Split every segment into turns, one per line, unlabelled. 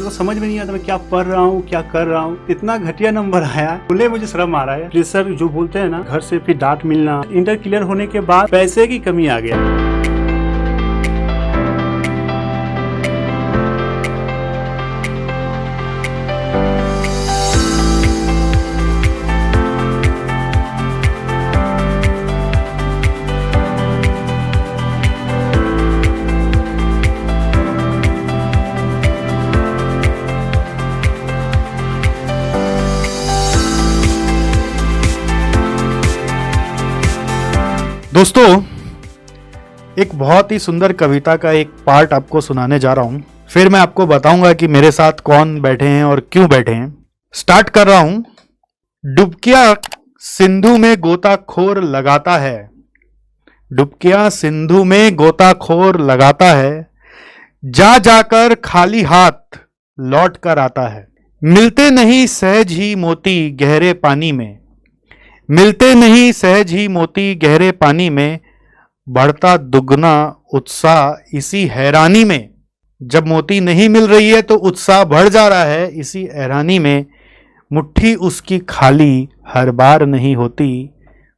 तो समझ में नहीं आता मैं क्या पढ़ रहा हूँ, क्या कर रहा हूँ। इतना घटिया नंबर आया, बोले मुझे शर्म आ रहा है। प्रेशर जो बोलते हैं ना, घर से फिर डांट मिलना, इंटर क्लियर होने के बाद पैसे की कमी आ गया।
दोस्तों, एक बहुत ही सुंदर कविता का एक पार्ट आपको सुनाने जा रहा हूं। फिर मैं आपको बताऊंगा कि मेरे साथ कौन बैठे हैं और क्यों बैठे हैं। स्टार्ट कर रहा हूं। डुबकिया सिंधु में गोताखोर लगाता है, डुबकिया सिंधु में गोताखोर लगाता है, जा जाकर खाली हाथ लौट कर आता है। मिलते नहीं सहज ही मोती गहरे पानी में, मिलते नहीं सहज ही मोती गहरे पानी में, बढ़ता दुगना उत्साह इसी हैरानी में। जब मोती नहीं मिल रही है तो उत्साह बढ़ जा रहा है इसी हैरानी में। मुट्ठी उसकी खाली हर बार नहीं होती,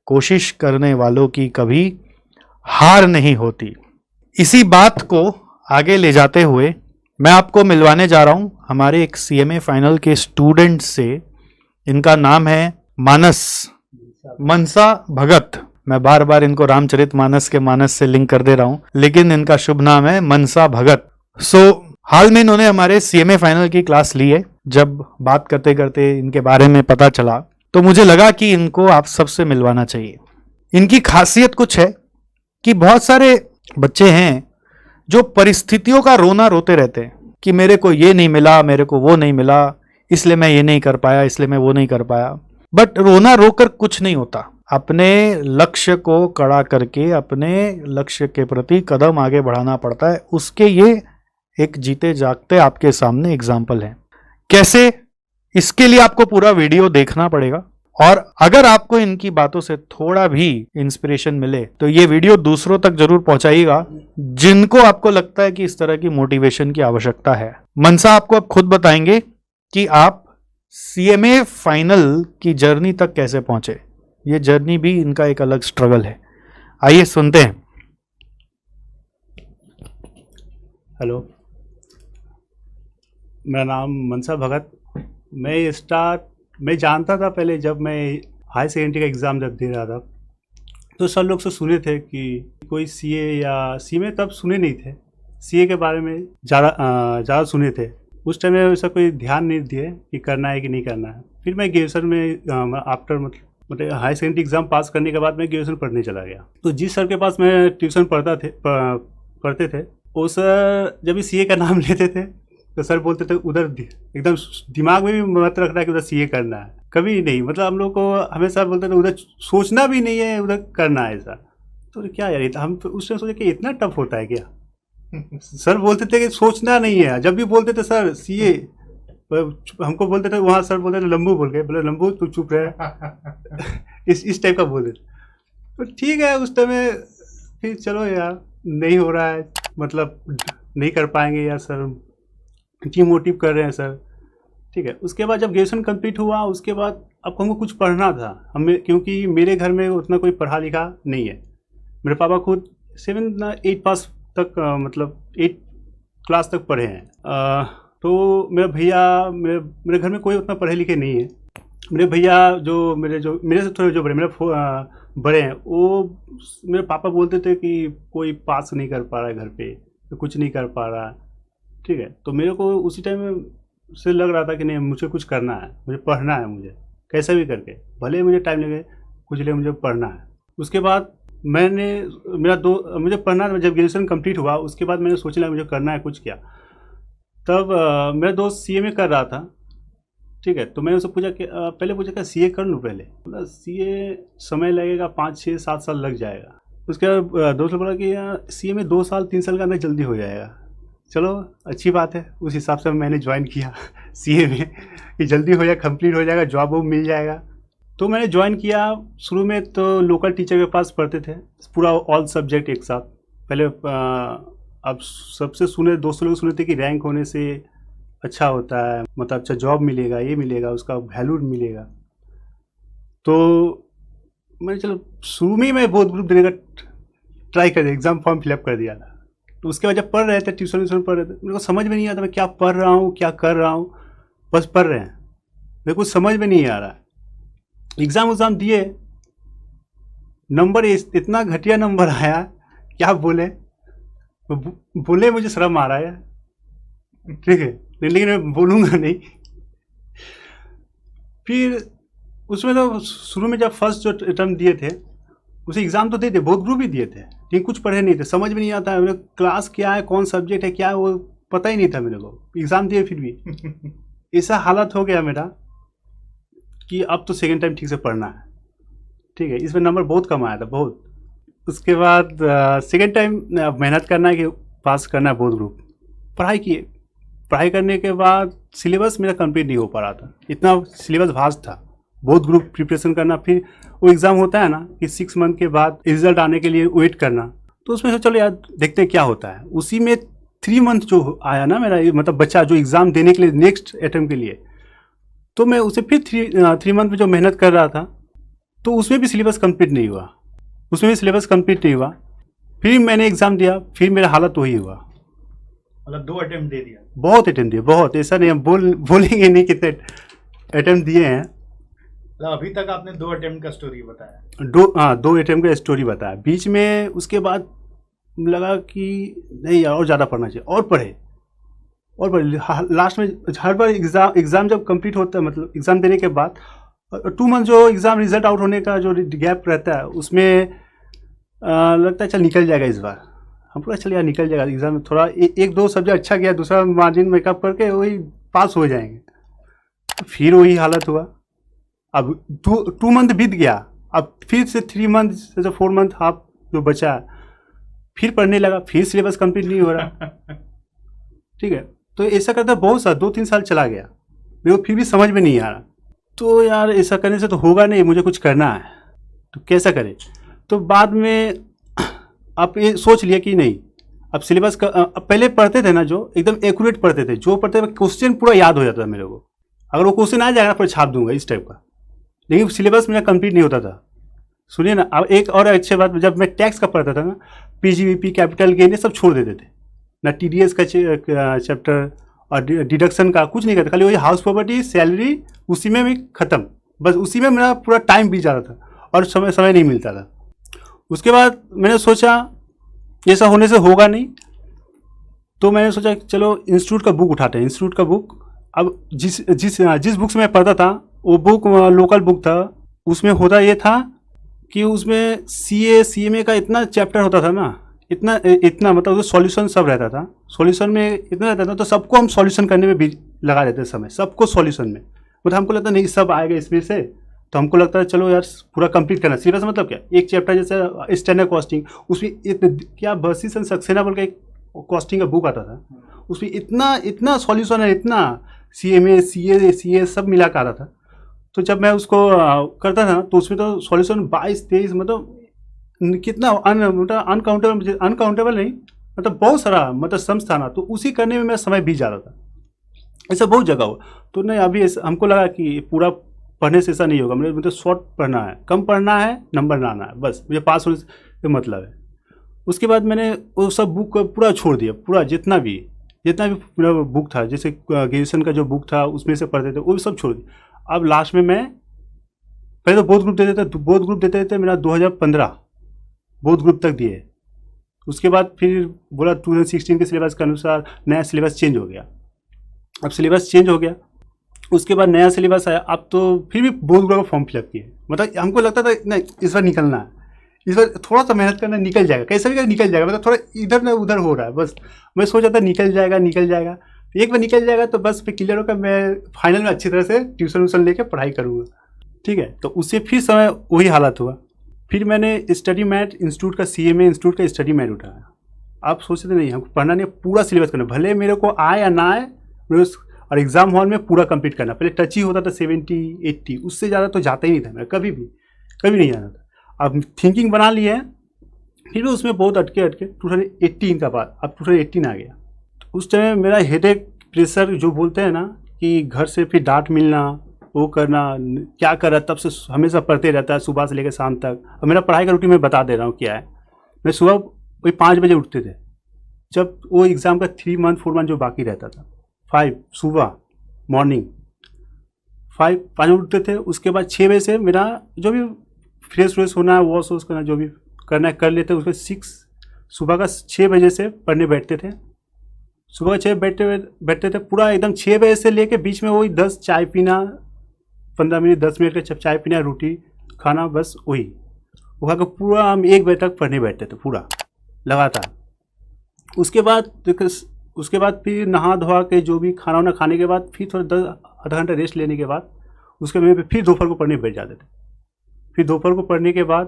कोशिश करने वालों की कभी हार नहीं होती। इसी बात को आगे ले जाते हुए मैं आपको मिलवाने जा रहा हूं हमारे एक सीएमए फाइनल के स्टूडेंट से। इनका नाम है मनसा भगत। मैं बार बार इनको रामचरितमानस के मानस से लिंक कर दे रहा हूं, लेकिन इनका शुभ नाम है मनसा भगत। हाल में इन्होंने हमारे सीएमए फाइनल की क्लास ली है। जब बात करते करते इनके बारे में पता चला तो मुझे लगा कि इनको आप सबसे मिलवाना चाहिए। इनकी खासियत कुछ है कि बहुत सारे बच्चे हैं जो परिस्थितियों का रोना रोते रहते हैं कि मेरे को ये नहीं मिला, मेरे को वो नहीं मिला, इसलिए मैं ये नहीं कर पाया, इसलिए मैं वो नहीं कर पाया। बट रोना रोकर कुछ नहीं होता। अपने लक्ष्य को कड़ा करके अपने लक्ष्य के प्रति कदम आगे बढ़ाना पड़ता है। उसके ये एक जीते जागते आपके सामने एग्जाम्पल है। कैसे? इसके लिए आपको पूरा वीडियो देखना पड़ेगा। और अगर आपको इनकी बातों से थोड़ा भी इंस्पिरेशन मिले तो ये वीडियो दूसरों तक जरूर पहुंचाइएगा जिनको आपको लगता है कि इस तरह की मोटिवेशन की आवश्यकता है। मनसा आपको अब खुद बताएंगे कि आप सीएमए फाइनल की जर्नी तक कैसे पहुंचे। ये जर्नी भी इनका एक अलग स्ट्रगल है। आइए सुनते हैं।
हेलो, मेरा नाम मनसा भगत। मैं जानता था पहले, जब मैं हाई सेकेंडरी का एग्ज़ाम जब दे रहा था तो सब लोग से सुने थे कि कोई सीए या सीए तब सुने नहीं थे, सीए के बारे में ज़्यादा सुने थे। उस टाइम में वैसा कोई ध्यान नहीं दिए कि करना है कि नहीं करना है। फिर मैं ग्रेजुएशन में आफ्टर मतलब हाई सेकेंडरी एग्ज़ाम पास करने के बाद मैं ग्रेजुएशन पढ़ने चला गया। तो जिस सर के पास मैं ट्यूशन पढ़ते थे वो सर जब भी सीए का नाम लेते थे तो सर बोलते थे उधर एकदम दिमाग में भी मत रखना कि उधर सीए करना है, कभी नहीं। मतलब हम लोग को हमेशा बोलते थे उधर सोचना भी नहीं है, उधर करना है ऐसा। तो क्या यार, हम तो उस टाइम सोचे कि इतना टफ होता है क्या। सर बोलते थे कि सोचना नहीं है। जब भी बोलते थे सर सीए, हमको बोलते थे, वहाँ सर बोलते थे लंबू बोल के, बोले लंबू तू चुप रहे। इस टाइप का बोलते थे। तो ठीक है, उस टाइम में फिर चलो यार नहीं हो रहा है, मतलब नहीं कर पाएंगे यार, सर डिमोटिव कर रहे हैं सर। ठीक है, उसके बाद जब ग्रेजुएशन कंप्लीट हुआ उसके बाद अब हमको कुछ पढ़ना था हमें, क्योंकि मेरे घर में उतना कोई पढ़ा लिखा नहीं है। मेरे पापा खुद 7-8 पास तक मतलब 8 क्लास तक पढ़े हैं। तो मेरा भैया, मेरे घर में कोई उतना पढ़े लिखे नहीं है। मेरे भैया जो मेरे से थोड़े जो बड़े हैं, वो मेरे पापा बोलते थे कि कोई पास नहीं कर पा रहा है घर पे, तो कुछ नहीं कर पा रहा। ठीक है, तो मेरे को उसी टाइम से लग रहा था कि नहीं, मुझे कुछ करना है, मुझे पढ़ना है, मुझे कैसे भी करके, भले मुझे टाइम लगे कुछ लगे, मुझे पढ़ना है। उसके बाद मुझे पढ़ना, जब ग्रेजुएशन कंप्लीट हुआ उसके बाद मैंने सोचा मुझे करना है कुछ क्या। तब मेरा दोस्त सीए में कर रहा था। ठीक है, तो मैंने उससे पूछा कि पहले पूछा क्या सीए कर लूँ पहले, मतलब सीए समय लगेगा 5-6-7 साल लग जाएगा। उसके बाद दोस्त ने बोला कि सीए में 2-3 साल के अंदर जल्दी हो जाएगा। चलो अच्छी बात है, उस हिसाब से मैंने ज्वाइन किया सीए में कि जल्दी हो जाए, कंप्लीट हो जाएगा, जॉब वो मिल जाएगा। तो मैंने ज्वाइन किया। शुरू में तो लोकल टीचर के पास पढ़ते थे, पूरा ऑल सब्जेक्ट एक साथ। पहले अब सबसे दोस्तों लोग सुने थे कि रैंक होने से अच्छा होता है, मतलब अच्छा जॉब मिलेगा, ये मिलेगा, उसका वैल्यू मिलेगा। तो मैंने चलो शुरू में ही मैं बोध ग्रुप देने का ट्राई कर दिया, एग्ज़ाम फॉर्म फिलअप कर दिया था। तो उसके बाद जब पढ़ रहे थे, ट्यूशन व्यूशन पढ़ रहे थे, मेरे को समझ में नहीं आता मैं क्या पढ़ रहा हूँ, क्या कर रहा हूँ, बस पढ़ रहे हैं, मेरे को समझ में नहीं आ रहा है। एग्ज़ाम उग्ज़ाम दिए, नंबर इतना घटिया नंबर आया, क्या बोले, बोले मुझे शर्म आ रहा है, ठीक है, लेकिन मैं बोलूँगा नहीं। फिर उसमें तो शुरू में जब फर्स्ट जो अटेम्प्ट दिए थे, उसे एग्ज़ाम तो देते, बहुत ग्रुप ही दिए थे, लेकिन कुछ पढ़े नहीं थे, समझ में नहीं आता है, मेरे क्लास क्या है, कौन सब्जेक्ट है, क्या है, वो पता ही नहीं था मेरे को। एग्ज़ाम दिए फिर भी ऐसा हालत हो गया मेरा कि अब तो सेकेंड टाइम ठीक से पढ़ना है, ठीक है। इसमें नंबर बहुत कम आया था, बहुत। उसके बाद सेकेंड टाइम मेहनत करना है कि पास करना है बहुत ग्रुप। पढ़ाई किए, पढ़ाई करने के बाद सिलेबस मेरा कंप्लीट नहीं हो पा रहा था, इतना सिलेबस वास्ट था, बहुत ग्रुप प्रिपरेशन करना, फिर वो एग्ज़ाम होता है ना कि 6 मंथ के बाद रिजल्ट आने के लिए वेट करना। तो उसमें से चलो यार देखते हैं क्या होता है। उसी में 3 मंथ जो आया ना मेरा, मतलब बच्चा जो एग्ज़ाम देने के लिए नेक्स्ट अटेम्प्ट के लिए, तो मैं उसे फिर 3 मंथ में जो मेहनत कर रहा था, तो उसमें भी सिलेबस कंप्लीट नहीं हुआ, उसमें भी सिलेबस कंप्लीट नहीं हुआ। फिर मैंने एग्ज़ाम दिया, फिर मेरा हालत वही हुआ।
मतलब 2 अटेम्प्ट दे दिया?
बहुत अटेम्प्ट दिए, बहुत, ऐसा नहीं, हम बोलेंगे नहीं कितने अटेम्प्ट दिए हैं।
मतलब अभी तक आपने 2 अटेम्प्ट का स्टोरी बताया?
2 अटेम्प्ट का स्टोरी बताया। बीच में उसके बाद लगा कि नहीं यार और ज़्यादा पढ़ना चाहिए, और पढ़े। लास्ट में हर बार एग्ज़ाम जब कंप्लीट होता है, मतलब एग्ज़ाम देने के बाद 2 मंथ जो एग्ज़ाम रिजल्ट आउट होने का जो गैप रहता है, उसमें लगता है चल निकल जाएगा इस बार, हमको चल यार निकल जाएगा एग्ज़ाम में, थोड़ा एक दो सब्जेक्ट अच्छा गया, दूसरा मार्जिन मेकअप करके वही पास हो जाएंगे। फिर वही हालत हुआ। अब 2 मंथ बीत गया, अब फिर से 3 मंथ से जो 4 मंथ हाफ जो बचा, फिर पढ़ने लगा, फिर सिलेबस कंप्लीट नहीं हो रहा। ठीक है, तो ऐसा करता बहुत सा 2-3 साल चला गया, मेरे को फिर भी समझ में नहीं आ रहा। तो यार ऐसा करने से तो होगा नहीं, मुझे कुछ करना है, तो कैसा करें। तो बाद में आप ये सोच लिया कि नहीं, अब सिलेबस का पहले पढ़ते थे ना जो एकदम एक्यूरेट पढ़ते थे, जो पढ़ते थे क्वेश्चन पूरा याद हो जाता था मेरे को, अगर वो क्वेश्चन आ जाएगा फिर छाप दूंगा इस टाइप का। लेकिन सिलेबस मेरा कंप्लीट नहीं होता था। सुनिए ना, अब एक और अच्छी बात, जब मैं टैक्स का पढ़ता था ना, पीजीवीपी, कैपिटल गेन, ये सब छोड़ देते थे ना, टीडीएस का चैप्टर और डिडक्शन का कुछ नहीं करता, खाली वही हाउस प्रॉपर्टी, सैलरी, उसी में भी ख़त्म, बस उसी में मेरा पूरा टाइम बीत जाता था और समय नहीं मिलता था। उसके बाद मैंने सोचा ऐसा होने से होगा नहीं, तो मैंने सोचा चलो इंस्टीट्यूट का बुक उठाते हैं। इंस्टीट्यूट का बुक, अब जिस बुक से मैं पढ़ता था वो बुक लोकल बुक था, उसमें होता ये था कि उसमें सीएमए का इतना चैप्टर होता था ना, इतना मतलब उसमें सॉल्यूशन सब रहता था, सॉल्यूशन में इतना रहता था, तो सबको हम सॉल्यूशन करने में भी लगा देते समय, सबको सॉल्यूशन में, मतलब हमको लगता नहीं सब आएगा इसमें से, तो हमको लगता है चलो यार पूरा कंप्लीट करना। सिलेबस मतलब क्या, एक चैप्टर जैसे स्टैंडर्ड कॉस्टिंग, उसमें क्या बर्सिस एंड सक्सेनाबल का एक कॉस्टिंग का बुक आता था, उसमें इतना सॉल्यूशन है, इतना सीएमए सीए सब मिला कर आता था। तो जब मैं उसको करता था तो उसमें तो सॉल्यूशन 22-23, मतलब कितना मतलब अनकाउंटेबल नहीं, मतलब बहुत सारा मतलब सम्स था ना, तो उसी करने में मेरा समय बीत जा रहा था। ऐसा बहुत जगह हुआ, तो नहीं अभी हमको लगा कि पूरा पढ़ने से ऐसा नहीं होगा, मुझे मतलब शॉर्ट पढ़ना है, कम पढ़ना है, नंबर ना आना है, बस मुझे पास होने से मतलब है। उसके बाद मैंने वो सब बुक को पूरा छोड़ दिया, पूरा जितना भी मेरा बुक था, जैसे ग्रेजुएशन का जो बुक था उसमें से पढ़ते थे, वो भी सब छोड़ दिया। अब लास्ट में मैं पहले तो बोध ग्रुप देते थे, मेरा 2015 बोध ग्रुप तक दिए। उसके बाद फिर बोला 2016 के सिलेबस के अनुसार नया सिलेबस चेंज हो गया, अब सिलेबस चेंज हो गया, उसके बाद नया सिलेबस आया, अब तो फिर भी बोध ग्रुप का फॉर्म फिलअप किए। मतलब हमको लगता था नहीं इस बार निकलना है, इस बार थोड़ा सा मेहनत करना, निकल जाएगा, कैसे भी निकल जाएगा, मतलब थोड़ा इधर ना उधर हो रहा है, बस मैं सोचा था निकल जाएगा, एक बार निकल जाएगा तो बस फिर क्लियर होकर मैं फाइनल में अच्छी तरह से ट्यूशन व्यूशन लेकर पढ़ाई करूँगा। ठीक है, तो उससे फिर समय वही हालत हुआ। फिर मैंने स्टडी मैट इंस्टीट्यूट का सीएमए इंस्टीट्यूट का स्टडी मैट उठाया। आप सोचते नहीं हमको पढ़ना नहीं, पूरा सिलेबस करना, भले मेरे को आए या ना आए, और एग्जाम हॉल में पूरा कंप्लीट करना। पहले टच ही होता था 70-80, उससे ज़्यादा तो जाता ही नहीं था मेरा, कभी नहीं जाना था। अब थिंकिंग बना ली है, फिर उसमें बहुत अटके 2018 का बाद, अब 2018 आ गया। तो उस टाइम मेरा हेडेक प्रेशर जो बोलते हैं ना कि घर से फिर डांट मिलना, वो करना, क्या कर रहा है, तब से हमेशा पढ़ते रहता है सुबह से लेकर शाम तक। और मेरा पढ़ाई का रूटीन मैं बता दे रहा हूँ क्या है। मैं सुबह वही 5 बजे उठते थे, जब वो एग्ज़ाम का 3 मंथ 4 मंथ जो बाकी रहता था। 5 सुबह मॉर्निंग 5 बजे उठते थे। उसके बाद 6 बजे से मेरा जो भी फ्रेश व्रेश होना है, वॉश वॉश करना, जो भी करना है कर लेते। उसके 6 सुबह का 6 बजे से पढ़ने बैठते थे। सुबह का 6 बैठते थे पूरा एकदम 6 बजे से लेके बीच में वही 10 चाय पीना, 15 मिनट 10 मिनट का चाय पीना, रोटी खाना, बस वही वो खाकर पूरा हम 1 बजे तक पढ़ने बैठते थे पूरा लगातार। उसके बाद फिर नहा धोवा के जो भी खाना वाना खाने के बाद फिर थोड़ा आधा घंटा रेस्ट लेने के बाद उसके में फिर दोपहर को पढ़ने बैठ जाते थे। फिर दोपहर को पढ़ने के बाद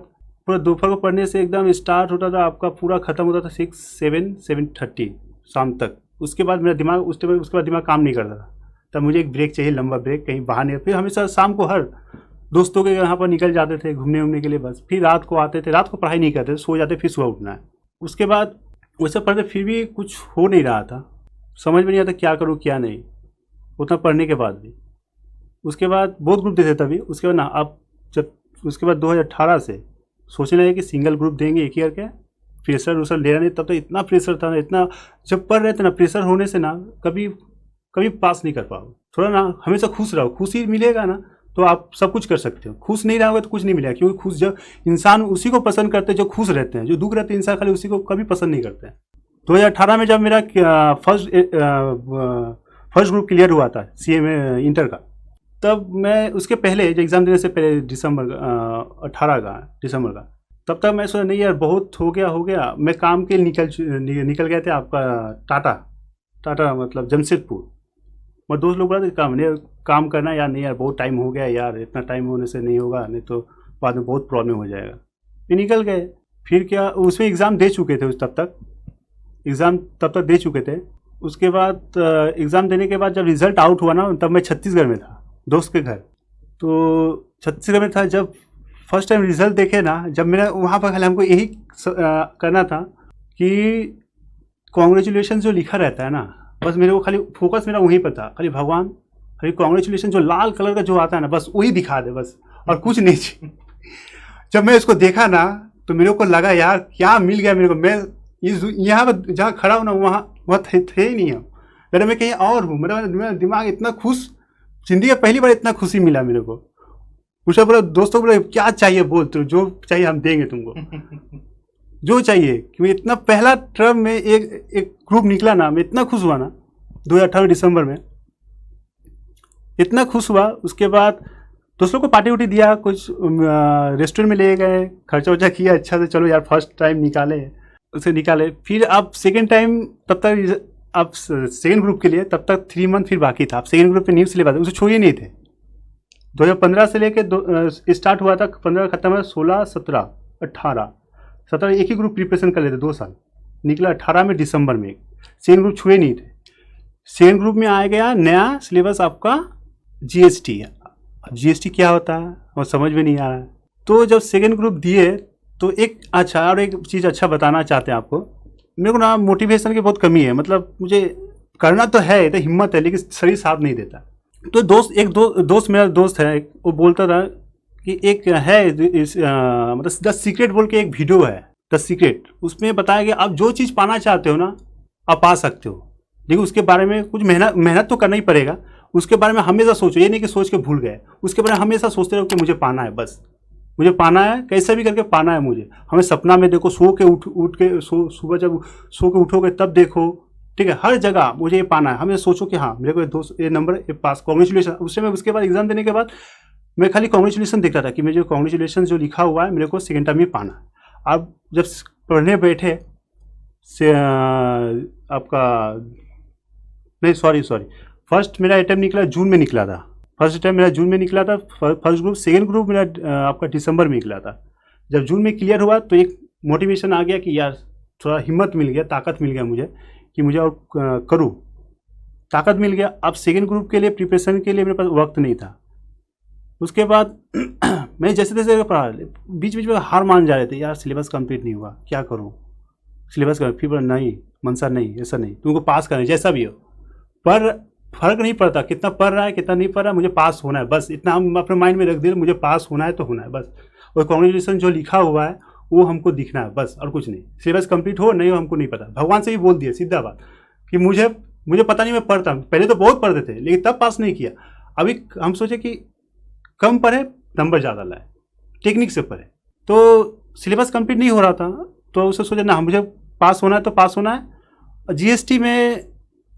पूरा दोपहर को पढ़ने से एकदम स्टार्ट होता था आपका, पूरा ख़त्म होता था 7:30 शाम तक। उसके बाद मेरा दिमाग उसके बाद दिमाग काम नहीं करता था। तब मुझे एक ब्रेक चाहिए, लंबा ब्रेक, कहीं बाहर नहीं। फिर हमेशा शाम को हर दोस्तों के यहाँ पर निकल जाते थे घूमने वूमने के लिए बस। फिर रात को आते थे, रात को पढ़ाई नहीं करते थे, सो जाते, फिर सुबह उठना है। उसके बाद वैसे पढ़ते फिर भी कुछ हो नहीं रहा था, समझ में नहीं आता क्या करूँ क्या नहीं, उतना पढ़ने के बाद भी। उसके बाद बहुत ग्रुप देते तभी। उसके बाद ना अब जब उसके बाद 2018 से सोचने लगे कि सिंगल ग्रुप देंगे एक ही करके, प्रेशर वूसर ले रहा नहीं। तब तो इतना प्रेशर था ना, इतना जब पढ़ रहे थे ना, प्रेशर होने से ना कभी पास नहीं कर पाओ। थोड़ा ना हमेशा खुश रहो, खुशी मिलेगा ना तो आप सब कुछ कर सकते हो। खुश नहीं रहोगे तो कुछ नहीं मिलेगा, क्योंकि खुश जब इंसान उसी को पसंद करते हैं जो खुश रहते हैं। जो दुख रहते हैं इंसान खाली उसी को कभी पसंद नहीं करते हैं। 2018 में जब मेरा फर्स्ट ग्रुप क्लियर हुआ था CA इंटर का, तब मैं उसके पहले जो एग्ज़ाम देने से पहले दिसंबर 18 का दिसंबर का, तब तक मैं सोचा नहीं यार बहुत हो गया। मैं काम के निकल गए थे आपका टाटा मतलब जमशेदपुर। मैं दोस्त लोग बोला था काम करना यार, नहीं यार बहुत टाइम हो गया यार, इतना टाइम होने से नहीं होगा, नहीं तो बाद में बहुत प्रॉब्लम हो जाएगा। फिर निकल गए। फिर क्या उसमें एग्ज़ाम दे चुके थे एग्ज़ाम तब तक दे चुके थे। उसके बाद एग्ज़ाम देने के बाद जब रिज़ल्ट आउट हुआ ना, तब मैं छत्तीसगढ़ में था दोस्त के घर। तो छत्तीसगढ़ में था जब फर्स्ट टाइम रिज़ल्ट देखे ना, जब मेरा वहाँ पर खाली हमको यही करना था कि कॉन्ग्रेचुलेशन जो लिखा रहता है ना, बस मेरे को खाली फोकस मेरा वहीं पर था। खाली भगवान खाली कॉन्ग्रेचुलेशन जो लाल कलर का जो आता है ना, बस वही दिखा दे बस, और कुछ नहीं चाहिए। जब मैं इसको देखा ना तो मेरे को लगा यार क्या मिल गया मेरे को। मैं यहाँ पर जहाँ खड़ा हूँ ना वहाँ थे ही नहीं हम, मेरा मैं कहीं और हूँ। मेरा दिमाग इतना खुश, जिंदगी में पहली बार इतना खुशी मिला मेरे को। पूछा बोला दोस्तों, बोला क्या चाहिए बोल, तो जो चाहिए हम देंगे तुमको जो चाहिए। क्योंकि इतना पहला टर्म में एक ग्रुप निकला ना, मैं इतना खुश हुआ ना 2018 दिसंबर में, इतना खुश हुआ। उसके बाद दोस्तों को पार्टी उटी दिया, कुछ रेस्टोरेंट में ले गए, खर्चा वर्चा किया अच्छा से, चलो यार फर्स्ट टाइम निकाले। फिर अब सेकेंड टाइम, तब तक अब सेकेंड ग्रुप के लिए तब तक 3 मंथ फिर बाकी था। अब सेकेंड ग्रुप पे न्यूज़ सिलेबस उसे छोड़े नहीं थे। 2015 से लेके स्टार्ट हुआ था, 15 खत्म हुआ, 16 17 18 17 एक ही ग्रुप प्रिपरेशन कर लेते 2 साल, निकला 18 में दिसंबर में। सेकेंड ग्रुप छुए नहीं थे। सेकेंड ग्रुप में आ गया नया सिलेबस आपका GST। अब GST क्या होता है और समझ में नहीं आ रहा है। तो जब सेकेंड ग्रुप दिए तो एक चीज़ अच्छा बताना चाहते हैं आपको। मेरे को ना मोटिवेशन की बहुत कमी है, मतलब मुझे करना तो है, तो हिम्मत है, लेकिन शरीर साथ नहीं देता। तो दोस्त मेरा दोस्त है, वो बोलता था कि एक है मतलब द सीक्रेट बोल के एक वीडियो है, द सीक्रेट। उसमें बताया गया आप जो चीज़ पाना चाहते हो ना आप पा सकते हो, लेकिन उसके बारे में कुछ मेहनत तो करना ही पड़ेगा। उसके बारे में हमेशा सोचो, ये नहीं कि सोच के भूल गए। उसके बारे में हमेशा सोचते रहो कि मुझे पाना है, बस मुझे पाना है, कैसे भी करके पाना है मुझे। हमें सपना में देखो, सुबह जब सो के उठोगे तब देखो, ठीक है, हर जगह मुझे ये पाना है। हमें सोचो कि हाँ मेरे को ये नंबर ये पास, कॉन्ग्रेचुलेशन। उसके बाद एग्जाम देने के बाद मैं खाली कॉन्ग्रेचुलेशन देखता था कि मुझे कॉन्ग्रेचुलेशन जो लिखा हुआ है मेरे को सेकेंड टर्म में पाना है। अब जब पढ़ने बैठे से आपका नहीं सॉरी फर्स्ट मेरा अटेम्प्ट निकला जून में निकला था। फर्स्ट टाइम मेरा जून में निकला था फर्स्ट ग्रुप। सेकेंड ग्रुप मेरा आपका दिसंबर में निकला था। जब जून में क्लियर हुआ तो एक मोटिवेशन आ गया कि यार थोड़ा हिम्मत मिल गया, ताकत मिल गया मुझे कि मुझे और करूँ, ताकत मिल गया। अब सेकेंड ग्रुप के लिए प्रिपरेशन के लिए मेरे पास वक्त नहीं था। उसके बाद मैं जैसे तैसे पढ़ा, बीच में हार मान जा रहे थे, यार सिलेबस कंप्लीट नहीं हुआ, क्या करूँ सिलेबस का। फिर नहीं मनसा नहीं, ऐसा नहीं, तुमको पास करना है जैसा भी हो। पर फर्क नहीं पड़ता कितना पढ़ रहा है कितना नहीं पढ़ रहा है, मुझे पास होना है बस, इतना हम अपने माइंड में रख दिए मुझे पास होना है तो होना है बस। और कॉन्ग्रेचुलेसन जो लिखा हुआ है वो हमको दिखना है बस, और कुछ नहीं। सिलेबस कंप्लीट हो नहीं हो हमको नहीं पता, भगवान से ही बोल दिया सीधा बात कि मुझे पता नहीं, मैं पढ़ता पहले तो बहुत पढ़ते थे लेकिन तब पास नहीं किया। अभी हम सोचे कि कम पढ़े नंबर ज़्यादा लाए, टेक्निक से पढ़े, तो सिलेबस कंप्लीट नहीं हो रहा था तो उसे सोचा ना मुझे पास होना है तो पास होना है। जीएसटी में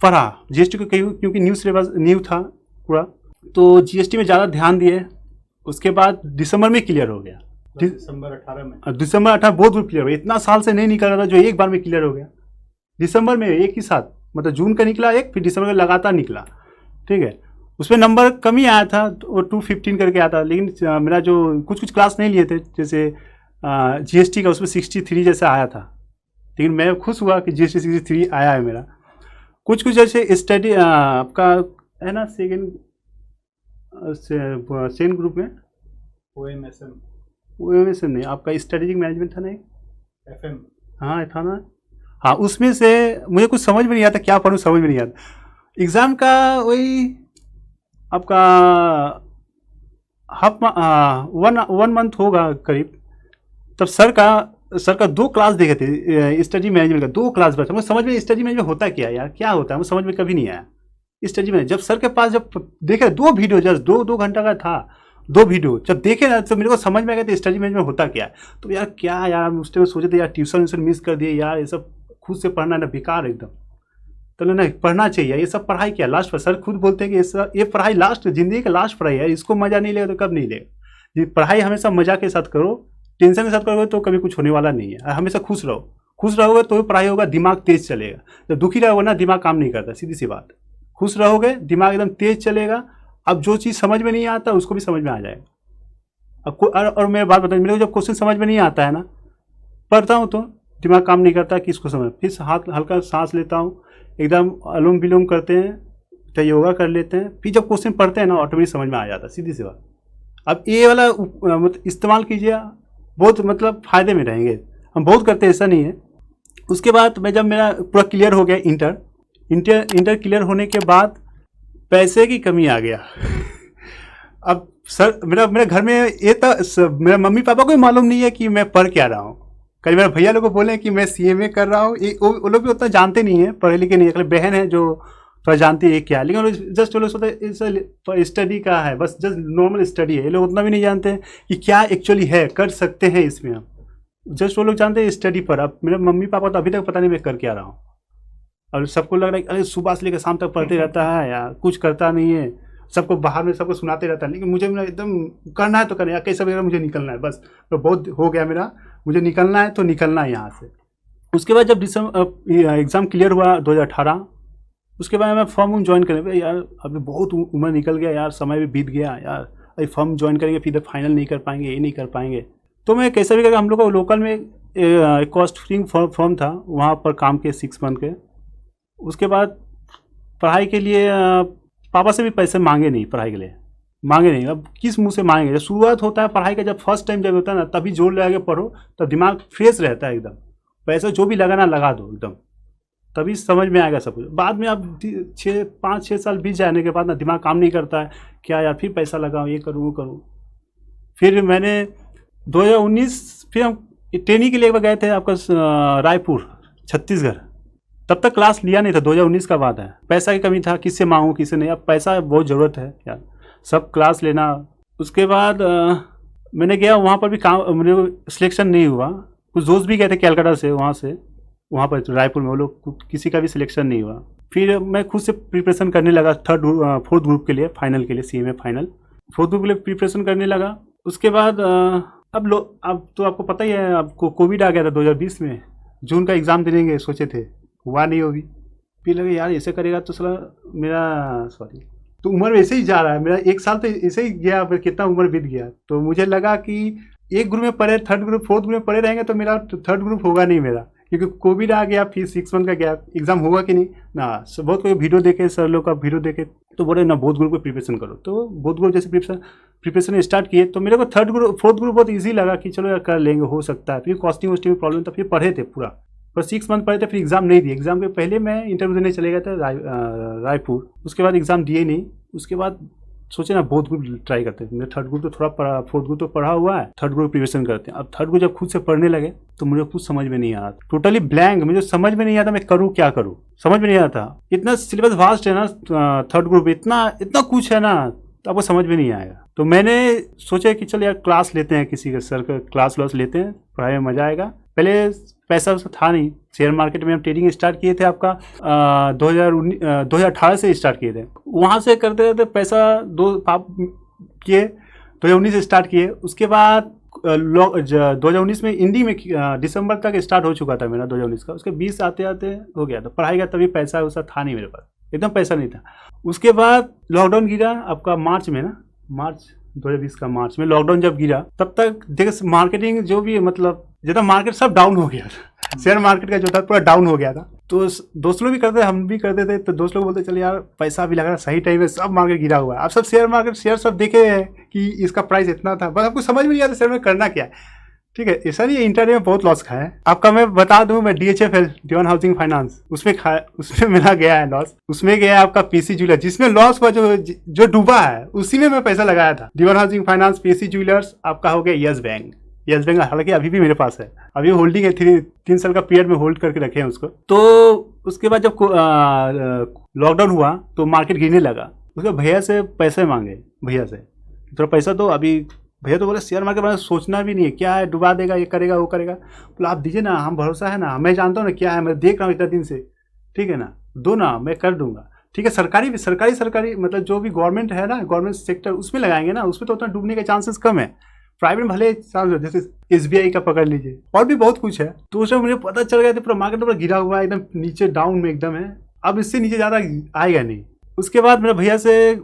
पढ़ा, जीएसटी को क्योंकि न्यू सिलेबस न्यू था पूरा, तो जीएसटी में ज़्यादा ध्यान दिए। उसके बाद दिसंबर में क्लियर हो गया,
दिसंबर 18 में,
दिसंबर 18 बहुत दूर क्लियर हो गया। इतना साल से नहीं निकल रहा था जो एक बार में क्लियर हो गया दिसंबर में एक ही साथ, मतलब जून का निकला एक, फिर दिसंबर का लगातार निकला, ठीक है। उसमें नंबर कम ही आया था, वो 215 करके आया था, लेकिन मेरा जो कुछ क्लास नहीं लिए थे जैसे जीएसटी का, उसमें 63 जैसे आया था, लेकिन मैं खुश हुआ कि जीएसटी 63 आया है मेरा। कुछ जैसे स्टडी आपका है ना सेकेंड ग्रुप में ओएमएसएम नहीं, आपका स्ट्रेटेजिक मैनेजमेंट था ना,
एफएम,
हाँ था ना, हाँ। उसमें से मुझे कुछ समझ में नहीं आता, क्या पढ़ूँ समझ में नहीं आता। एग्ज़ाम का वही आपका वन मंथ होगा करीब, तब सर का 2 क्लास देखे थे स्टडी मैनेजमेंट का, 2 क्लास बचा। मुझे समझ में स्टडी मैनेजमेंट होता क्या यार, क्या होता है मुझे समझ में कभी नहीं आया स्टडी मैनेजमेंट। जब सर के पास जब देखे 2 वीडियो, जस्ट 2 घंटा का था, 2 वीडियो जब देखे ना तो मेरे को समझ में आ गया था स्टडी मैनेजमेंट होता क्या है। तो यार क्या यार उस टाइम सोचे थे यार ट्यूशन मिस कर दिए यार, ये सब खुद से पढ़ना ना बेकार एकदम, तो ना पढ़ना चाहिए ये सब। पढ़ाई क्या लास्ट पर सर खुद बोलते हैं कि ये पढ़ाई लास्ट, जिंदगी का लास्ट पढ़ाई है, इसको मजा नहीं लेगा तो कब नहीं लेगा। ये पढ़ाई हमेशा मजा के साथ करो, टेंशन के साथ करोगे तो कभी कुछ होने वाला नहीं है। हमेशा खुश रहो, खुश रहोगे तो पढ़ाई होगा, दिमाग तेज चलेगा। जब दुखी रहोगे ना दिमाग काम नहीं करता, सीधी सी बात। खुश रहोगे दिमाग एकदम तेज चलेगा, अब जो चीज़ समझ में नहीं आता उसको भी समझ में आ जाएगा। अब और मैं बात बताऊँ, मेरे को जब क्वेश्चन समझ में नहीं आता है ना, पढ़ता हूँ तो दिमाग काम नहीं करता कि इसको समझ, फिर हाथ हल्का सांस लेता हूँ, एकदम अनुलोम विलोम करते हैं, तो योगा कर लेते हैं, फिर जब क्वेश्चन पढ़ते हैं ना ऑटोमेटिक समझ में आ जाता है, सीधी सी बात। अब ये वाला मतलब इस्तेमाल कीजिए, बहुत मतलब फ़ायदे में रहेंगे। हम बहुत करते हैं, ऐसा नहीं है। उसके बाद मैं जब मेरा पूरा क्लियर हो गया इंटर क्लियर होने के बाद पैसे की कमी आ गया। अब सर मेरा घर में ये तो मेरा मम्मी पापा को भी मालूम नहीं है कि मैं पढ़ क्या रहा हूँ। कल मेरे भैया लोग को बोले कि मैं सीएमए कर रहा हूँ, वो लोग भी उतना जानते नहीं है, पढ़े लिखे नहीं है। कल बहन है जो थोड़ा जानती है क्या, लेकिन जस्ट वो लोग सोचते स्टडी का है, बस जस्ट नॉर्मल स्टडी है। ये लोग उतना भी नहीं जानते हैं कि क्या एक्चुअली है, कर सकते हैं इसमें हम। जस्ट वो लोग जानते हैं स्टडी पर। अब मेरे मम्मी पापा तो अभी तक पता नहीं मैं कर क्या रहा हूँ, और सबको लग रहा है अरे सुबह से लेकर शाम तक पढ़ते रहता है यार, कुछ करता नहीं है, सबको बाहर में सबको सुनाते रहता है। लेकिन मुझे एकदम करना है तो करना है, कैसे वगैरह मुझे निकलना है बस, तो बहुत हो गया मेरा, मुझे निकलना है तो निकलना है यहाँ से। उसके बाद जब दिसंबर एग्ज़ाम क्लियर हुआ 2018, उसके बाद मैं फॉर्म ज्वाइन करें यार, अभी बहुत उम्र निकल गया यार, समय भी बीत गया यार, अभी फॉर्म ज्वाइन करेंगे फिर फाइनल नहीं कर पाएंगे, ये नहीं कर पाएंगे। तो मैं कैसे भी करके हम लोग को लोकल में एक कॉस्टिंग फॉर्म था, वहाँ पर काम के 6 मंथ के। उसके बाद पढ़ाई के लिए पापा से भी पैसे मांगे नहीं, पढ़ाई के लिए मांगे नहीं। अब किस मुंह से मांगेंगे, जब शुरुआत होता है पढ़ाई का, जब फर्स्ट टाइम जब होता है ना, तभी जोर लगा के पढ़ो, तब दिमाग फ्रेश रहता है एकदम। पैसा जो भी लगाना लगा दो एकदम, तभी समझ में आएगा सब कुछ। बाद में अब 5-6 साल बीत जाने के बाद ना दिमाग काम नहीं करता है, क्या यार फिर पैसा लगाऊँ, ये करूँ वो करूँ। फिर मैंने 2019 फिर हम ट्रेनिंग के लिए गए थे आपका रायपुर छत्तीसगढ़, तब तक क्लास लिया नहीं था, 2019 का बात है। पैसा की कमी था, किससे मांगूँ किससे नहीं, अब पैसा बहुत ज़रूरत है यार, सब क्लास लेना। उसके बाद मैंने गया, वहाँ पर भी काम, मेरे को सिलेक्शन नहीं हुआ। कुछ दोस्त भी गए थे कैलकाटा से, वहाँ पर रायपुर में, वो लोग किसी का भी सिलेक्शन नहीं हुआ। फिर मैं खुद से प्रिपरेशन करने लगा 4th ग्रुप के लिए, फाइनल के लिए, सीएमए फाइनल 4th ग्रुप के लिए प्रिपरेशन करने लगा। उसके बाद अब तो आपको पता ही है, आपको कोविड आ गया था 2020 में, जून का एग्ज़ाम देंगे सोचे थे, हुआ नहीं होगी। फिर लगे यार ऐसे करेगा तो साला मेरा तो उम्र वैसे ही जा रहा है, मेरा 1 साल तो ऐसे ही गया, फिर कितना उम्र बीत गया। तो मुझे लगा कि एक ग्रुप में पढ़े, 3rd ग्रुप 4th ग्रुप में पढ़े रहेंगे तो मेरा 3rd ग्रुप होगा नहीं मेरा, क्योंकि कोविड आ गया, फिर 6 मंथ का गैप, एग्जाम होगा कि नहीं ना। बहुत कोई वीडियो देखे, सर लोग का वीडियो देखे तो बोले ना बोथ ग्रुप को प्रिपरेशन करो, तो बोथ ग्रुप जैसे प्रिपरेशन स्टार्ट किए। तो मेरे को 3rd ग्रुप 4th ग्रुप बहुत ईजी लगा कि चलो यार कर लेंगे, हो सकता है। फिर कॉस्टिंग वॉस्टिंग में प्रॉब्लम था, फिर पढ़े थे पूरा, पर 6 मंथ पढ़े थे, फिर एग्ज़ाम नहीं दिए। एग्ज़ाम के पहले मैं इंटरव्यू देने चले गए थे रायपुर, उसके बाद एग्ज़ाम दिए नहीं। उसके बाद सोचे ना बहुत ग्रुप ट्राई करते हैं। मेरे थर्ड ग्रुप तो थोड़ा पढ़ा, फोर्थ ग्रुप तो पढ़ा हुआ है, थर्ड ग्रुप प्रिपरेशन करते हैं। अब थर्ड ग्रुप जब खुद से पढ़ने लगे तो मुझे कुछ समझ में नहीं आया, टोटली ब्लैंक, मुझे समझ में नहीं आता मैं करूँ क्या करूँ, समझ में नहीं आता। इतना सिलेबस वास्ट है ना थर्ड ग्रुप, इतना इतना कुछ है ना, तो आपको समझ में नहीं आएगा। तो मैंने सोचा कि चलो यार क्लास लेते हैं, किसी के सर का क्लास व्लास लेते हैं, पढ़ाई में मज़ा आएगा। पहले पैसा उसका था नहीं, शेयर मार्केट में हम ट्रेडिंग स्टार्ट किए थे आपका 2018 से स्टार्ट किए थे। वहाँ से करते रहते पैसा किए, 2019 से स्टार्ट किए। उसके बाद 2019 में इंडी में दिसंबर तक स्टार्ट हो चुका था मेरा 2019 का। उसके 20 आते आते हो गया था पढ़ाई का, तभी पैसा वैसा था नहीं मेरे पास, एकदम पैसा नहीं था। उसके बाद लॉकडाउन गिरा आपका मार्च में ना, मार्च 2020 का मार्च में लॉकडाउन जब गिरा, तब तक देखो मार्केटिंग जो भी मतलब जितना मार्केट सब डाउन हो गया था, शेयर मार्केट का जो था पूरा डाउन हो गया था। तो दोस्त लोग भी करते थे, हम भी करते थे। तो दोस्त लोग बोलते चल यार पैसा भी लग रहा है, सही टाइम में सब मार्केट गिरा हुआ है। आप सब शेयर सब देखे हैं कि इसका प्राइस इतना था, बस आपको समझ में नहीं आता शेयर में करना क्या है। ठीक है, ऐसा नहीं, इंटरडे में बहुत लॉस खाया है आपका। मैं बता दूं, मैं DHFL दीवान हाउसिंग फाइनेंस उसमें खाया, उसमें मेरा गया है लॉस। उसमें गया आपका PC ज्वेलर्स, जिसमें लॉस हुआ, जो डूबा है उसी में मैं पैसा लगाया था। दीवान हाउसिंग फाइनेंस, PC ज्वेलर्स, आपका हो गया यस बैंक। यस बैंक हालांकि अभी भी मेरे पास है, अभी होल्डिंग है, 3 साल का पीरियड में होल्ड करके रखे हैं उसको। तो उसके बाद जब लॉकडाउन हुआ तो मार्केट गिरने लगा। उसके भैया से पैसे मांगे, भैया से थोड़ा पैसा दो। अभी भैया तो बोले शेयर मार्केट में सोचना भी नहीं है, क्या है डुबा देगा, ये करेगा वो करेगा। बोला आप दीजिए ना, हम भरोसा है ना, मैं जानता हूँ ना क्या है, मैं देख रहा हूँ इतना दिन से, ठीक है ना, दो ना, मैं कर दूंगा। ठीक है, सरकारी मतलब जो भी गवर्नमेंट है ना, गवर्नमेंट सेक्टर, उसमें लगाएंगे ना, उसमें तो उतना डूबने के चांसेस कम है। प्राइवेट में भले चांस, जैसे SBI का पकड़ लीजिए, और भी बहुत कुछ है। तो उसमें मुझे पता चल गया था पूरा मार्केट पूरा गिरा हुआ है, एकदम नीचे डाउन में एकदम है, अब इससे नीचे ज़्यादा आएगा नहीं। उसके बाद मेरे भैया से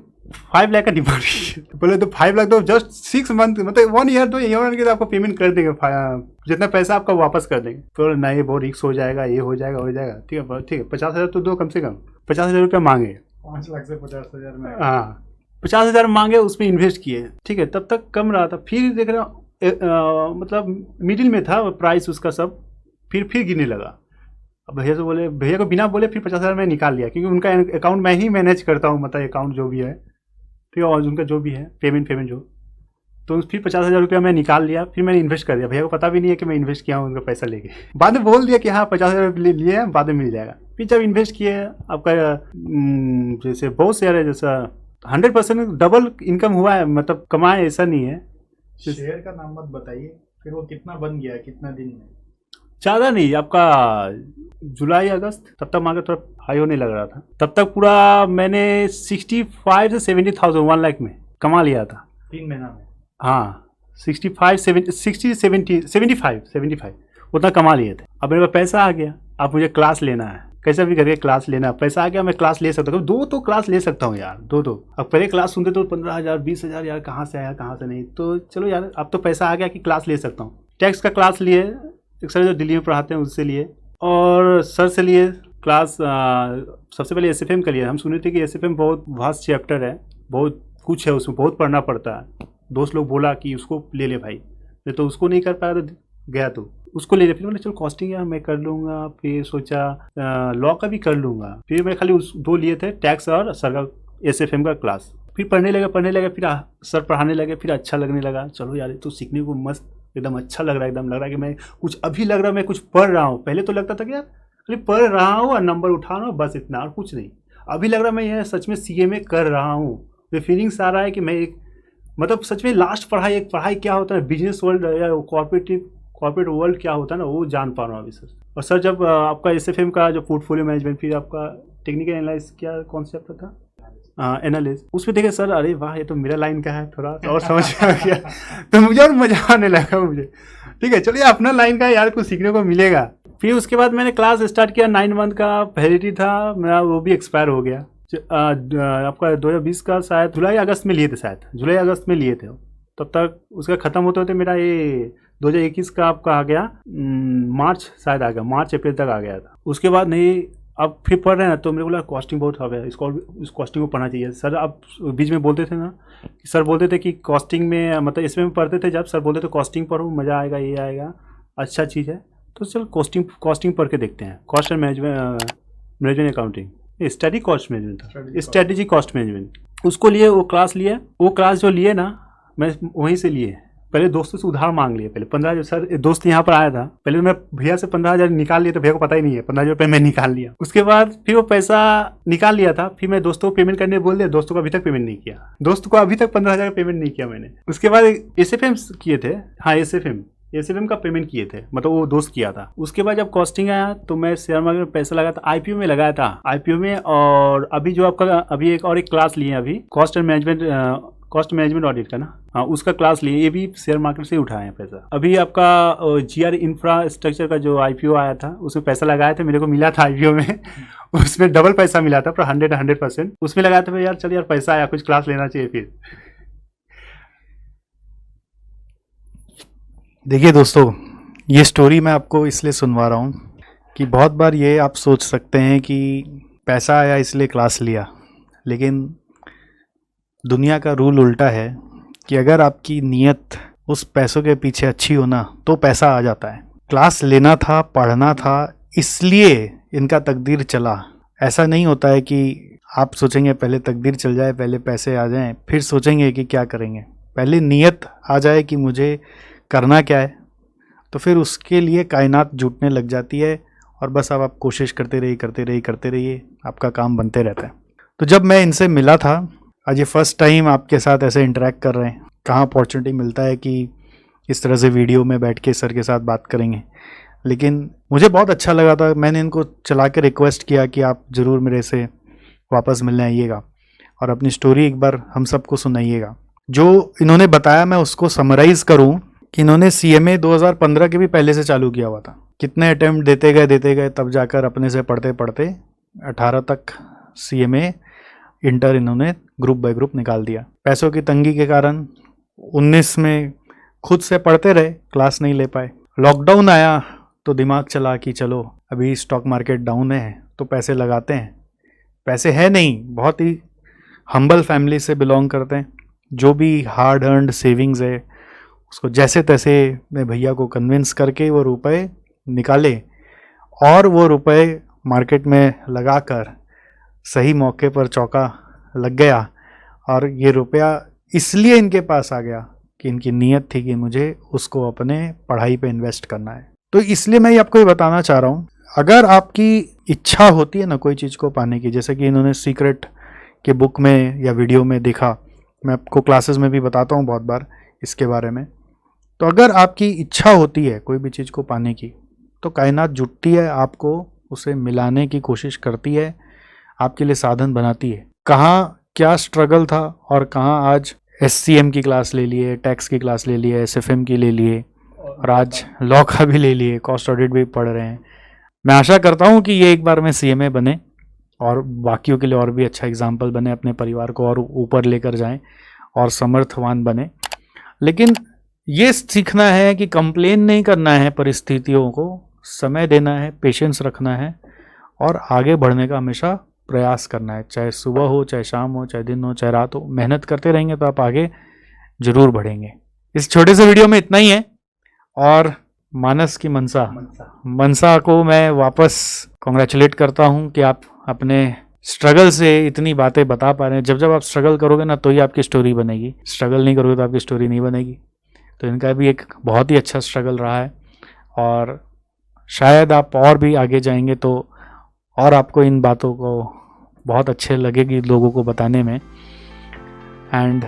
5 लाख का डिमांड किया। बोले तो 5 लाख तो जस्ट 6 मंथ, मतलब 1 ईयर 2 ईयर के आपको पेमेंट कर देंगे, जितना पैसा आपका वापस कर देंगे। तो नहीं, बहुत रिक्स हो जाएगा, ये हो जाएगा। ठीक है 50,000 तो दो, कम से कम 50,000 रुपया मांगे।
5 लाख से 50,000 में,
हाँ 50,000 मांगे, उसमें इन्वेस्ट किए। ठीक है, तब तक कम रहा था, फिर देख रहा हूँ मतलब मिडिल में था प्राइस उसका सब, फिर गिरने लगा। अब भैया से बोले, भैया को बिना बोले फिर 50,000 में निकाल लिया, क्योंकि उनका अकाउंट मैं ही मैनेज करता हूँ, मतलब अकाउंट जो भी है, ठीक है, और उनका जो भी है पेमेंट जो, तो फिर 50,000 रुपया मैं निकाल लिया। फिर मैंने इन्वेस्ट कर दिया, भैया को पता भी नहीं है कि मैं इन्वेस्ट किया हूँ, उनका पैसा लेके। बाद में बोल दिया कि हाँ 50,000 लिए हैं, बाद में मिल जाएगा। फिर जब इन्वेस्ट किए आपका जैसे बहुत शेयर है, जैसा 100% डबल इनकम हुआ है, मतलब कमाए, ऐसा नहीं है।
शेयर का नाम मत बताइए, फिर वो कितना बन गया, कितना दिन में?
ज़्यादा नहीं, आपका जुलाई अगस्त, तब तक मार्केट थोड़ा हाई होने लग रहा था। तब तक पूरा मैंने 65 से 70,000 1 लाख में कमा लिया था
3 महीना में।
हाँ 75 उतना कमा लिए थे। अब मेरे पास पैसा आ गया, अब मुझे क्लास लेना है, कैसे भी करके क्लास लेना है। पैसा आ गया, मैं क्लास ले सकता हूँ, 2 तो क्लास ले सकता हूँ यार, 2। अब पहले क्लास सुनते तो 15,000 20,000 यार, कहाँ से आया कहाँ से नहीं। तो चलो यार, अब तो पैसा आ गया कि क्लास ले सकता हूँ। टैक्स का क्लास लिए, एक सर जो दिल्ली में पढ़ाते हैं उससे लिए, और सर से लिए क्लास। सबसे पहले SFM का लिए। हम सुने थे कि SFM बहुत वास्ट चैप्टर है, बहुत कुछ है उसमें, बहुत पढ़ना पड़ता है। दोस्त लोग बोला कि उसको ले ले भाई, नहीं तो उसको नहीं कर पाया तो गया, तो उसको ले ले। फिर मैंने चलो कॉस्टिंग यार मैं कर लूँगा, फिर सोचा लॉ का भी कर लूँगा। फिर मैं खाली उस 2 लिए थे, टैक्स और सर का SFM का क्लास। फिर पढ़ने लगे, फिर सर पढ़ाने लगे, फिर अच्छा लगने लगा। चलो यार तो सीखने को मस्त, एकदम अच्छा लग रहा है, एकदम लग रहा है कि मैं कुछ, अभी लग रहा है मैं कुछ पढ़ रहा हूँ। पहले तो लगता था कि यार खाली पढ़ रहा हूँ और नंबर उठा रहा हूँ, बस इतना, और कुछ नहीं। अभी लग रहा है मैं यह सच में CMA कर रहा हूँ। ये फीलिंग्स आ रहा है कि मैं एक, मतलब सच में लास्ट पढ़ाई क्या होता है, बिजनेस वर्ल्ड या कॉर्पोरेट वर्ल्ड क्या होता है ना, वो जान पा रहा हूँ अभी सर। और सर जब आपका SFM का जो पोर्टफोलियो मैनेजमेंट, फिर आपका टेक्निकल एनालिसिस, क्या कॉन्सेप्ट था, एनालिस्ट, उसमें देखे सर, अरे वाह ये तो मेरा लाइन का है, थोड़ा और समझ में आ गया। तो मुझे और मजा आने लगा मुझे। ठीक है, चलिए अपना लाइन का यार कुछ सीखने को मिलेगा। फिर उसके बाद मैंने क्लास स्टार्ट किया, 9 मंथ का वैलिडिटी था मेरा, वो भी एक्सपायर हो गया। आपका 2020 का शायद जुलाई अगस्त में लिए थे, तब तक उसका ख़त्म होते होते मेरा ये 2021 का आपका आ गया, मार्च शायद आ गया, मार्च अप्रैल तक आ गया था। उसके बाद नहीं, अब फिर पढ़ रहे हैं तो मेरे को लगा कॉस्टिंग बहुत हब है, इस कॉस्टिंग को पढ़ना चाहिए। सर आप बीच में बोलते थे ना, सर बोलते थे कि कॉस्टिंग में, मतलब इसमें पढ़ते थे जब, सर बोलते थे कॉस्टिंग पढ़ो, मज़ा आएगा, ये आएगा, अच्छा चीज़ है। तो चल कॉस्टिंग पढ़ के देखते हैं, cost and management accounting, study cost management था, स्ट्रेटेजी कॉस्ट मैनेजमेंट। उसको लिए, वो क्लास लिए, वो क्लास जो लिए ना मैं वहीं से लिए। पहले दोस्तों से उधार मांग लिए, पहले 15,000, सर दोस्त यहाँ पर आया था, पहले मैं भैया से 15,000 निकाल लिया, तो भैया को पता ही नहीं है, 15,000 रुपये मैं निकाल लिया। उसके बाद फिर वो पैसा निकाल लिया था, फिर मैं दोस्तों को पेमेंट करने बोल दिया, दोस्तों को अभी तक पेमेंट नहीं किया, दोस्त को अभी तक 15,000 पेमेंट नहीं किया मैंने। उसके बाद SFM किए थे, हाँ SFM का पेमेंट किए थे, मतलब वो दोस्त किया था। उसके बाद जब कॉस्टिंग आया तो मैं शेयर मार्केट में पैसा लगाया था, IPO में लगाया था, IPO में। और अभी जो आपका अभी एक क्लास लिए अभी कॉस्ट मैनेजमेंट ऑडिट का ना, हाँ उसका क्लास लिए, ये भी शेयर मार्केट से उठाए हैं पैसा। अभी आपका GR इंफ्रास्ट्रक्चर का जो IPO आया था उसमें पैसा लगाया था, मेरे को मिला था IPO में उसमें डबल पैसा मिला था, पर 100% उसमें लगाया था। यार चल यार पैसा आया, कुछ क्लास लेना चाहिए फिर।
देखिए दोस्तों, ये स्टोरी मैं आपको इसलिए सुनवा रहा हूँ कि बहुत बार ये आप सोच सकते हैं कि पैसा आया इसलिए क्लास लिया, लेकिन दुनिया का रूल उल्टा है कि अगर आपकी नीयत उस पैसों के पीछे अच्छी हो ना तो पैसा आ जाता है। क्लास लेना था, पढ़ना था, इसलिए इनका तकदीर चला। ऐसा नहीं होता है कि आप सोचेंगे पहले तकदीर चल जाए, पहले पैसे आ जाएं, फिर सोचेंगे कि क्या करेंगे। पहले नीयत आ जाए कि मुझे करना क्या है, तो फिर उसके लिए कायनात जुटने लग जाती है, और बस अब आप कोशिश करते रहिए, आपका काम बनते रहता है। तो जब मैं इनसे मिला था, आज ये फर्स्ट टाइम आपके साथ ऐसे इंटरेक्ट कर रहे हैं, कहाँ अपॉर्चुनिटी मिलता है कि इस तरह से वीडियो में बैठ के सर के साथ बात करेंगे, लेकिन मुझे बहुत अच्छा लगा था। मैंने इनको चला के रिक्वेस्ट किया कि आप ज़रूर मेरे से वापस मिलने आइएगा और अपनी स्टोरी एक बार हम सबको सुनाइएगा। जो इन्होंने बताया मैं उसको समराइज़ करूँ कि इन्होंने CMA 2015 के भी पहले से चालू किया हुआ था। कितने अटैम्प्ट देते गए, तब जाकर अपने से पढ़ते 18 तक CMA इंटर इन्होंने ग्रुप बाय ग्रुप निकाल दिया। पैसों की तंगी के कारण 19 में खुद से पढ़ते रहे, क्लास नहीं ले पाए। लॉकडाउन आया तो दिमाग चला कि चलो अभी स्टॉक मार्केट डाउन है तो पैसे लगाते हैं। पैसे है नहीं, बहुत ही हम्बल फैमिली से बिलोंग करते हैं। जो भी हार्ड अर्नड सेविंग्स है उसको जैसे तैसे मैं भैया को कन्विंस करके वो रुपए निकाले, और वो रुपए मार्केट में लगाकर सही मौके पर चौका लग गया, और ये रुपया इसलिए इनके पास आ गया कि इनकी नीयत थी कि मुझे उसको अपने पढ़ाई पे इन्वेस्ट करना है। तो इसलिए मैं आपको ये बताना चाह रहा हूँ, अगर आपकी इच्छा होती है ना कोई चीज़ को पाने की, जैसे कि इन्होंने सीक्रेट के बुक में या वीडियो में देखा, मैं आपको क्लासेस में भी बताता हूँ बहुत बार इसके बारे में। तो अगर आपकी इच्छा होती है कोई भी चीज़ को पाने की, तो कायनात जुटती है, आपको उसे मिलाने की कोशिश करती है, आपके लिए साधन बनाती है। कहाँ क्या स्ट्रगल था और कहाँ आज SCM की क्लास ले लिए, टैक्स की क्लास ले लिए, SFM की ले लिए, और आज लॉ का भी ले लिए, कॉस्ट ऑडिट भी पढ़ रहे हैं। मैं आशा करता हूँ कि ये एक बार में CMA बने और बाकियों के लिए और भी अच्छा एग्जाम्पल बने, अपने परिवार को और ऊपर लेकर जाएं और समर्थवान बने। लेकिन ये सीखना है कि कंप्लेन नहीं करना है, परिस्थितियों को समय देना है, पेशेंस रखना है, और आगे बढ़ने का हमेशा प्रयास करना है। चाहे सुबह हो, चाहे शाम हो, चाहे दिन हो, चाहे रात हो, मेहनत करते रहेंगे तो आप आगे जरूर बढ़ेंगे। इस छोटे से वीडियो में इतना ही है। और मानस की मनसा को मैं वापस कॉन्ग्रेचुलेट करता हूँ कि आप अपने स्ट्रगल से इतनी बातें बता पा रहे हैं। जब आप स्ट्रगल करोगे ना तो ही आपकी स्टोरी बनेगी, स्ट्रगल नहीं करोगे तो आपकी स्टोरी नहीं बनेगी। तो इनका भी एक बहुत ही अच्छा स्ट्रगल रहा है, और शायद आप और भी आगे जाएंगे तो और आपको इन बातों को बहुत अच्छे लगेगी लोगों को बताने में। एंड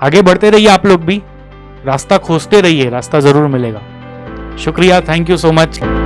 आगे बढ़ते रहिए, आप लोग भी रास्ता खोजते रहिए, रास्ता ज़रूर मिलेगा। शुक्रिया, थैंक यू सो मच।